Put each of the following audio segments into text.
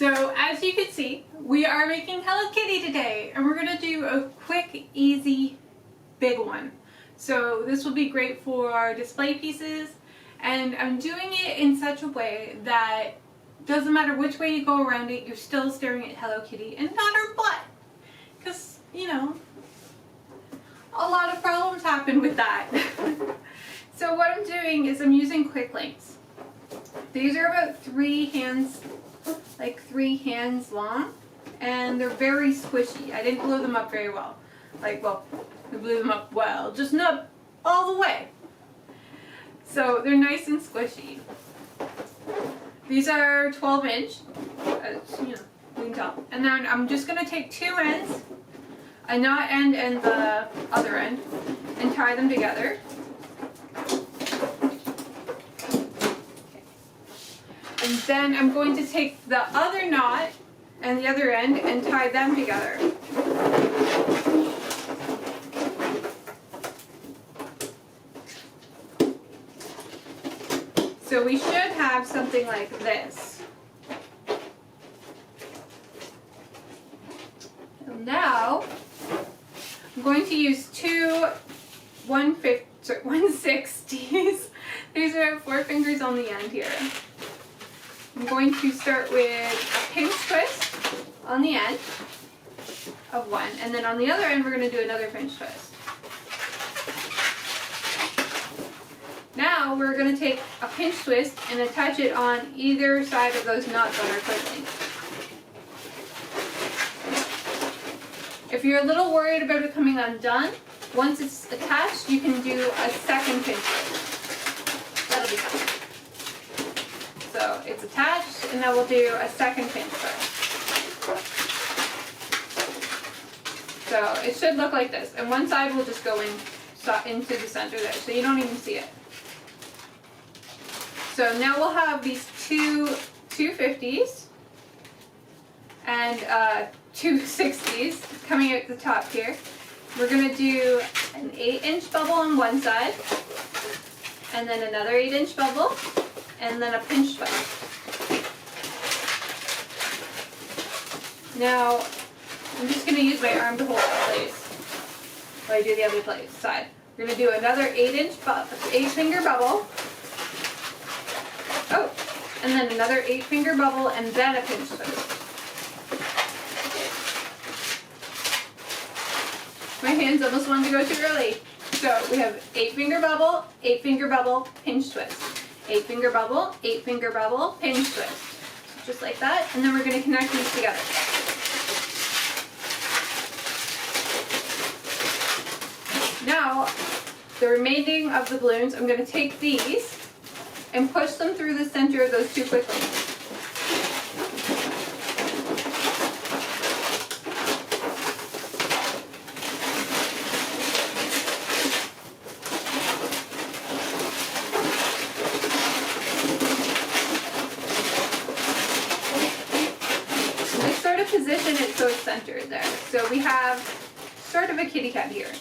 So as you can see, we are making Hello Kitty today, and we're going to do a quick, easy, big one. So this will be great for our display pieces, and I'm doing it in such a way that doesn't matter which way you go around it, you're still staring at Hello Kitty and not her butt. Because, you know, a lot of problems happen with that. So what I'm doing is I'm using quick links. These are about 3 hands long, and they're very squishy. I didn't glue them up very well. Well, I blew them up well, just not all the way. So they're nice and squishy. These are 12-inch, you know, you can tell. And then I'm just going to take 2 ends, a knot end and the other end, and tie them together. And then I'm going to take the other knot and the other end and tie them together. So we should have something like this. And now I'm going to use 2 1/60s. These are 4 fingers on the end here. I'm going to start with a pinch twist on the end of one, and then on the other end we're going to do another pinch twist. Now we're going to take a pinch twist and attach it on either side of those knots on our quick link. If you're a little worried about it coming undone, once it's attached you can do a second pinch twist. That'll be fine. So it's attached, and now we'll do a second pinch twist. So it should look like this, and one side will just go into the center there, so you don't even see it. So now we'll have these two 250s and 260s coming out the top here. We're going to do an 8-inch bubble on one side, and then another 8-inch bubble, and then a pinch twist. Now, I'm just going to use my arm to hold it in place while I do the other side. We're going to do another 8-finger bubble. Oh, and then another 8-finger bubble, and then a pinch twist. My hands almost wanted to go too early. So we have 8-finger bubble, 8-finger bubble, pinch twist. 8-finger bubble, 8-finger bubble, pinch twist. Just like that, and then we're going to connect these together. Now, the remaining of the balloons, I'm going to take these and push them through the center of those 2 quick links. Position it so it's centered there. So we have sort of a kitty cat here.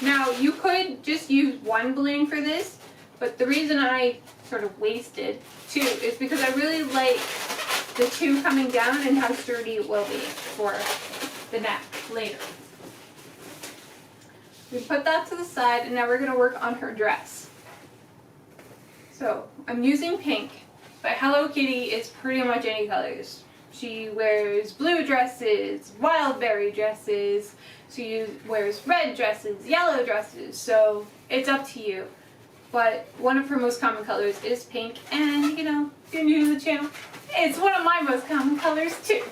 Now you could just use 1 balloon for this, but the reason I sort of wasted 2 is because I really like the 2 coming down and how sturdy it will be for the neck later. We put that to the side, and now we're going to work on her dress. So I'm using pink, but Hello Kitty is pretty much any colors. She wears blue dresses, wild berry dresses, she wears red dresses, yellow dresses, so it's up to you. But one of her most common colors is pink, and you know, if you're new to the channel, it's one of my most common colors too.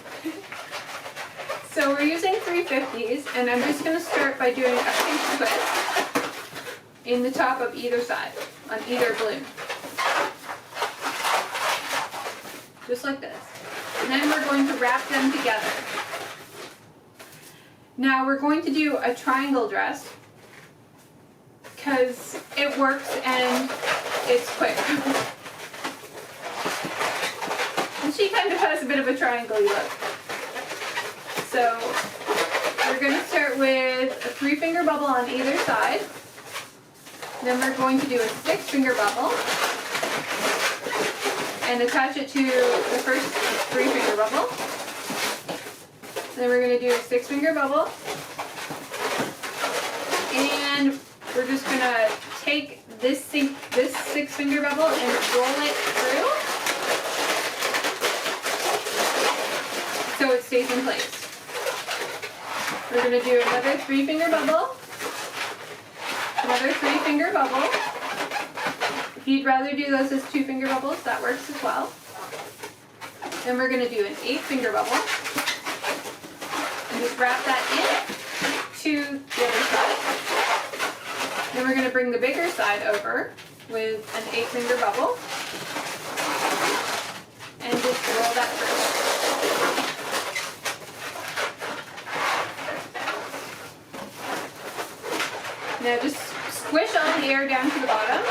So we're using 350s, and I'm just going to start by doing a pinch twist in the top of either side, on either balloon. Just like this. And then we're going to wrap them together. Now we're going to do a triangle dress because it works and it's quick. And she kind of has a bit of a triangle-y look. So we're going to start with a 3-finger bubble on either side. Then we're going to do a 6-finger bubble. and attach it to the first 3-finger bubble. Then we're going to do a 6-finger bubble. And we're just going to take this 6-finger bubble and roll it through so it stays in place. We're going to do another 3-finger bubble, another 3-finger bubble. If you'd rather do those as 2-finger bubbles, that works as well. Then we're going to do an 8-finger bubble and just wrap that in to the other side. Then we're going to bring the bigger side over with an 8-finger bubble and just roll that through. Now just squish all the air down to the bottom.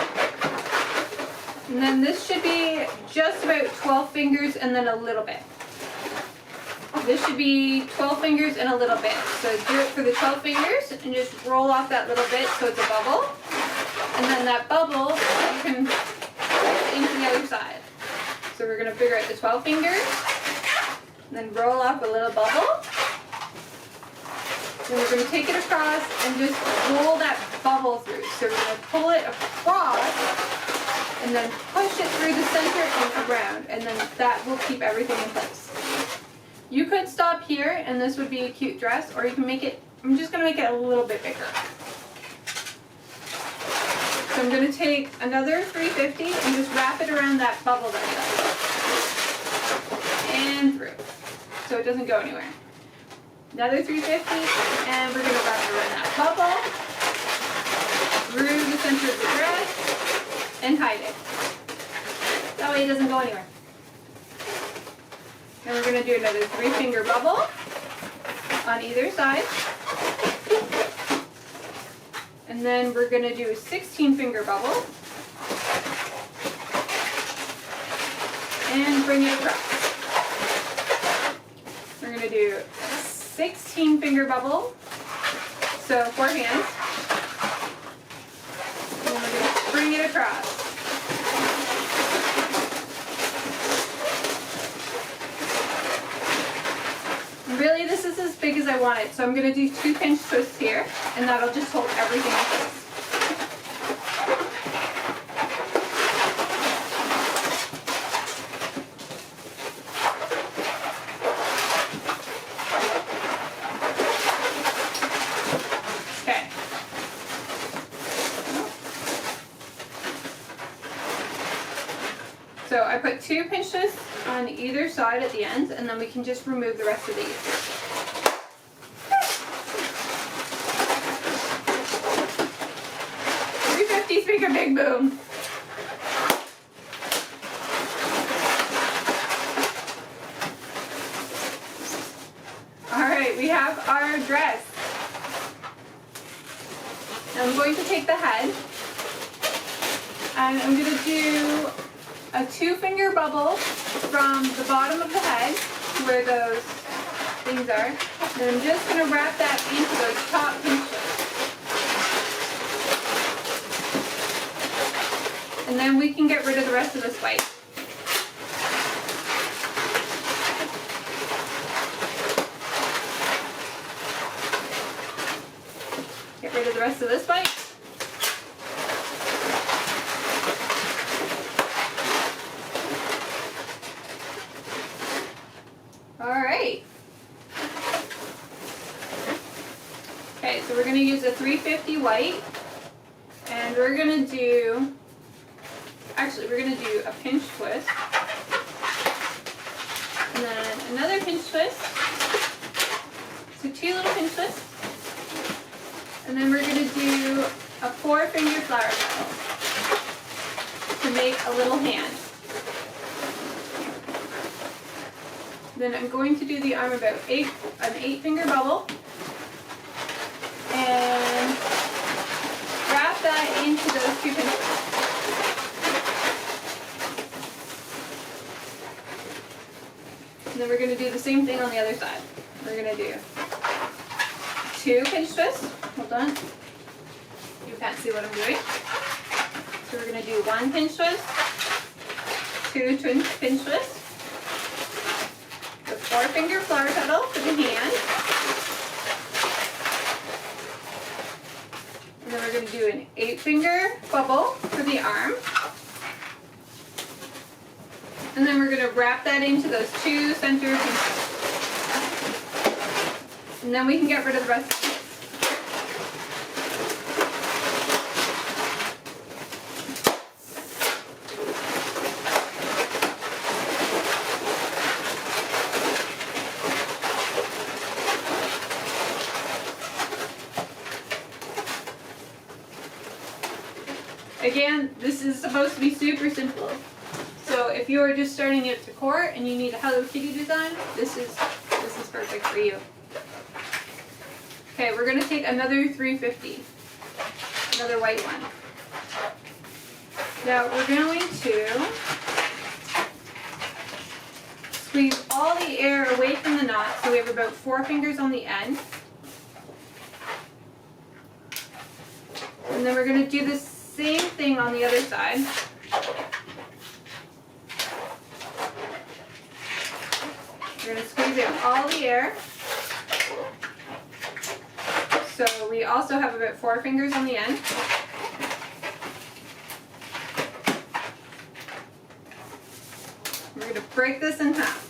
And then this should be just about 12 fingers and then a little bit. This should be 12 fingers and a little bit. So do it for the 12 fingers and just roll off that little bit so it's a bubble. And then that bubble you can put into the other side. So we're going to figure out the 12 fingers. And then roll off a little bubble. Then we're going to take it across and just roll that bubble through. So we're going to pull it across and then push it through the center and around. And then that will keep everything in place. You could stop here and this would be a cute dress, or you can make it, I'm just going to make it a little bit bigger. So I'm going to take another 350 and just wrap it around that bubble that we got. And through. So it doesn't go anywhere. Another 350 and we're going to wrap it around that bubble, through the center of the dress, and hide it. That way it doesn't go anywhere. And we're going to do another 3-finger bubble on either side. And then we're going to do a 16-finger bubble. And bring it across. We're going to do a 16-finger bubble. So 4 hands. And we're going to bring it across. Really, this is as big as I want it, so I'm going to do 2 pinch twists here, and that'll just hold everything in place. Okay. So I put 2 pinch twists on either side at the ends, and then we can just remove the rest of these. 350 speaker big boom. Alright, we have our dress. Now I'm going to take the head, and I'm going to do a 2-finger bubble from the bottom of the head to where those things are. And I'm just going to wrap that into those top pinch twists. And then we can get rid of the rest of this white. Get rid of the rest of this white. Alright. Okay, so we're going to use a 350 white, and we're going to do, actually we're going to do a pinch twist, and then another pinch twist, so 2 little pinch twists, and then we're going to do a 4-finger flower petal to make a little hand. Then I'm going to do the arm about an 8-finger bubble and wrap that into those 2 pinch twists. And then we're going to do the same thing on the other side. We're going to do 2 pinch twists. Hold on. You can't see what I'm doing. So we're going to do 1 pinch twist, 2 pinch twists, the 4-finger flower petal for the hand, and then we're going to do an 8-finger bubble for the arm, and then we're going to wrap that into those 2 center pieces, and then we can get rid of the rest of it. Again, this is supposed to be super simple. So if you are just starting at Decor and you need a Hello Kitty design, this is perfect for you. Okay, we're going to take another 350, another white one. Now we're going to squeeze all the air away from the knot, so we have about 4 fingers on the end. And then we're going to do this same thing on the other side. We're going to squeeze out all the air. So we also have about 4 fingers on the end. We're going to break this in half.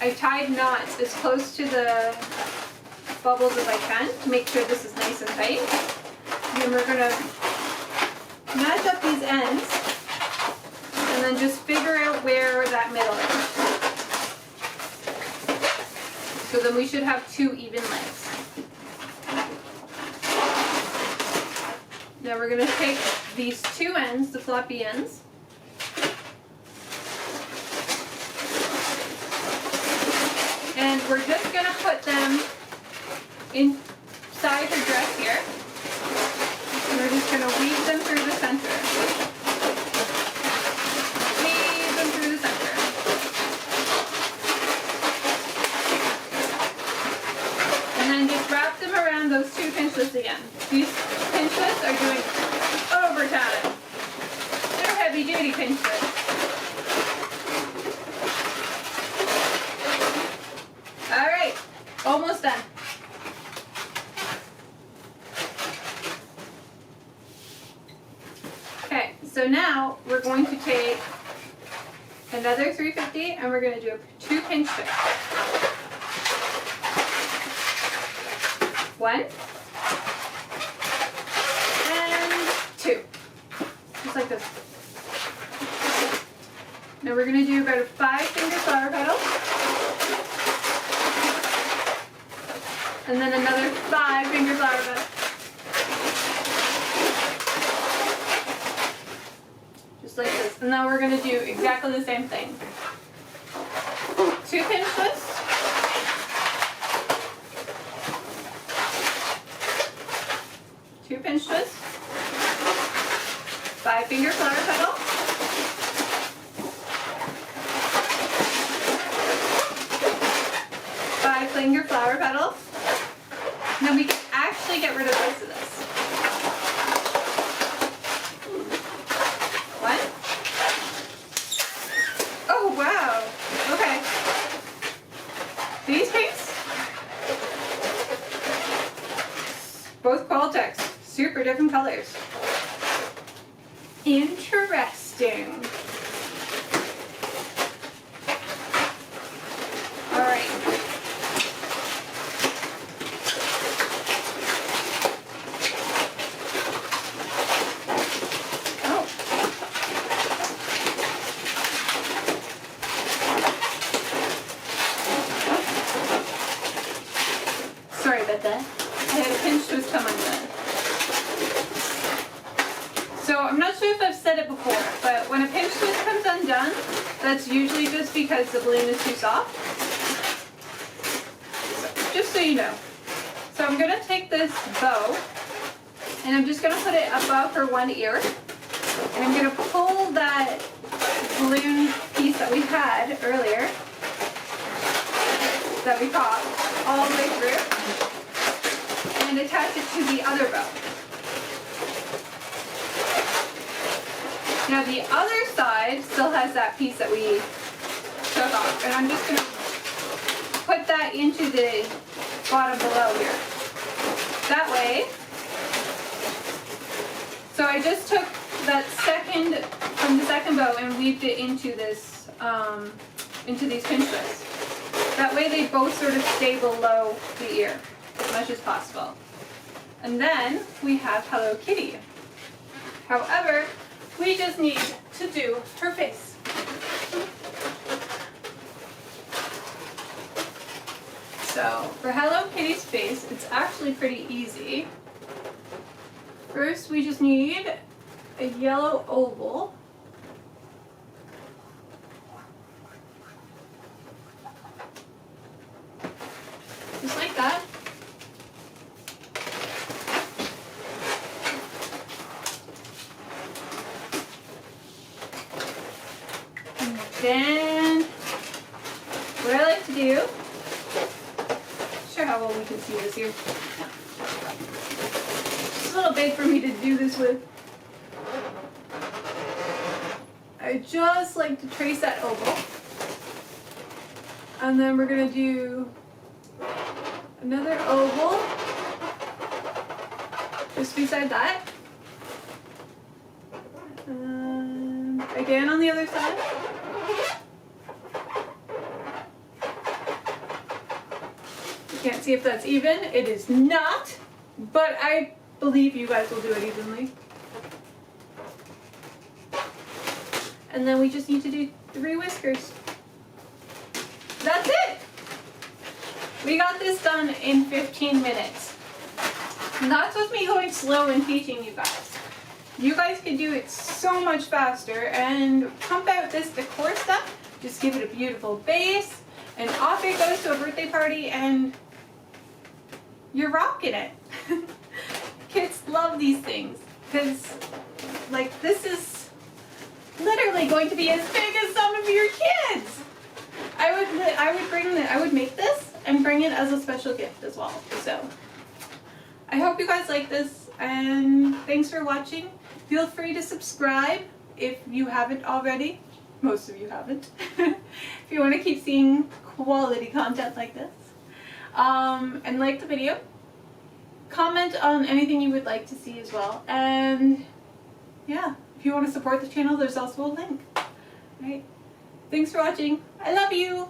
I tied knots as close to the bubbles as I can to make sure this is nice and tight. And then we're going to match up these ends and then just figure out where that middle is. So then we should have 2 even legs. Now we're going to take these 2 ends, the floppy ends, and we're just going to put them inside her dress here. And we're just going to weave them through the center. Weave them through the center. And then just wrap them around those 2 pinch twists again. These pinch twists are doing overtime. They're heavy duty pinch twists. Alright, almost done. Okay, so now we're going to take another 350 and we're going to do 2 pinch twists. 1 and 2. Just like this. Now we're going to do about a 5-finger flower petal. And then another 5-finger flower petal. Just like this. And now we're going to do exactly the same thing. 2 pinch twists. 2 pinch twists. 5-finger flower petal. 5-finger flower petal. Now we can actually get rid of most of this. 1. Oh wow. Okay. These pinks, both Qualtex, super different colors. Interesting. All right. Sorry about that. I had a pinch twist come undone. So I'm not sure if I've said it before, but when a pinch twist comes undone, that's usually just because the balloon is too soft. So, just so you know. So I'm going to take this bow, and I'm just going to put it above her one ear, and I'm going to pull that balloon piece that we had earlier, that we popped, all the way through, and attach it to the other bow. Now the other side still has that piece that we took off, and I'm just going to put that into the bottom below here. That way, so I just took that from the second bow and weaved it into this, into these pinch twists. That way they both sort of stay below the ear as much as possible. And then we have Hello Kitty. However, we just need to do her face. So for Hello Kitty's face, it's actually pretty easy. First, we just need a yellow oval. Just like that. And then, what I like to do, sure how well we can see this here. It's a little big for me to do this with. I just like to trace that oval. And then we're going to do another oval just beside that. And again on the other side. You can't see if that's even. It is not, but I believe you guys will do it evenly. And then we just need to do 3 whiskers. That's it! We got this done in 15 minutes. And that's with me going slow and teaching you guys. You guys can do it so much faster and pump out this decor stuff. Just give it a beautiful base and off it goes to a birthday party and you're rocking it. Kids love these things because like this is literally going to be as big as some of your kids. I would make this and bring it as a special gift as well. So I hope you guys like this and thanks for watching. Feel free to subscribe if you haven't already. Most of you haven't. If you want to keep seeing quality content like this. And like the video. Comment on anything you would like to see as well. And yeah, if you want to support the channel, there's also a link. Right? Thanks for watching. I love you.